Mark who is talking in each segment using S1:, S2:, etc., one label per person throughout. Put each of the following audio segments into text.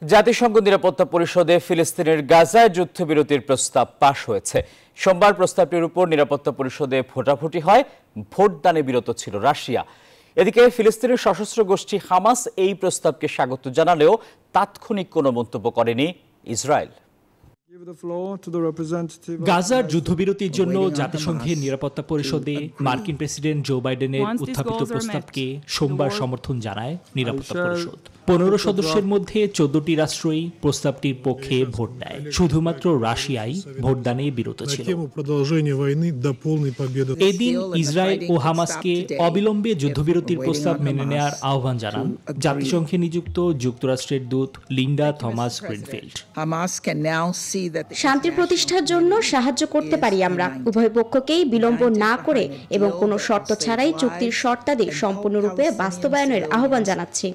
S1: জাতিসংঘ নিরাপত্তা পরিষদে ফিলিস্তিনের গাজায় যুদ্ধবিরতির প্রস্তাব পাশ হয়েছে। সোমবার প্রস্তাবটির উপর নিরাপত্তা পরিষদে ভোটাভুটি হয়। ভোটদানে বিরত ছিল রাশিয়া। এদিকে ফিলিস্তিনের সশস্ত্র গোষ্ঠী হামাস এই প্রস্তাবকে স্বাগত জানালেও তাৎক্ষণিক কোনো মন্তব্য করেনি ইসরায়েল।
S2: গাজার যুদ্ধবিরতির জন্য জাতিসংঘের নিরাপত্তা পরিষদে মার্কিন প্রেসিডেন্ট জো বাইডেনের উত্থাপিত প্রস্তাবকে সোমবার সমর্থন জানায় নিরাপত্তা পরিষদ। 15 সদস্যের মধ্যে 14টি রাষ্ট্রই প্রস্তাবটির পক্ষে ভোট দেয়। শুধুমাত্র রাশিয়াই ভোটদানে বিরত ছিল। এদিন ইসরায়েল ও হামাসকে অবিলম্বে যুদ্ধবিরতির প্রস্তাব মেনে নেওয়ার আহ্বান জানান জাতিসংঘে নিযুক্ত যুক্তরাষ্ট্রের দূত লিন্ডা থমাস গ্রিনফিল্ড।
S3: শান্তি প্রতিষ্ঠার জন্য সাহায্য করতে পারি আমরা। উভয় পক্ষকেই বিলম্ব না করে এবং কোনো শর্ত ছাড়াই চুক্তির শর্তাদি সম্পূর্ণরূপে বাস্তবায়নের আহ্বান জানাচ্ছি।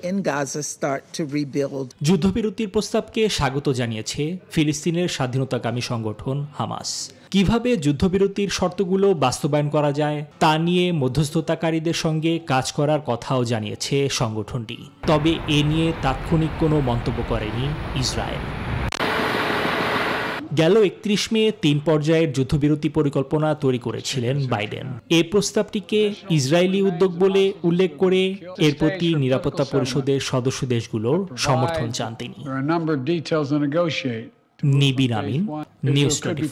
S2: যুদ্ধবিরতির প্রস্তাবকে স্বাগত জানিয়েছে ফিলিস্তিনের স্বাধীনতাকামী সংগঠন হামাস। কিভাবে যুদ্ধবিরতির শর্তগুলো বাস্তবায়ন করা যায় তা নিয়ে মধ্যস্থতাকারীদের সঙ্গে কাজ করার কথাও জানিয়েছে সংগঠনটি। তবে এ নিয়ে তাৎক্ষণিক কোনো মন্তব্য করেনি ইসরায়েল। গেল 31 মে 3 পর্যায়ের যুদ্ধবিরতি পরিকল্পনা তৈরি করেছিলেন বাইডেন। এই প্রস্তাবটিকে ইসরায়েলি উদ্যোগ বলে উল্লেখ করে এর প্রতি নিরাপত্তা পরিষদের সদস্য দেশগুলোর সমর্থন চান তিনি। নিবিন আমিন, নিউজ 24।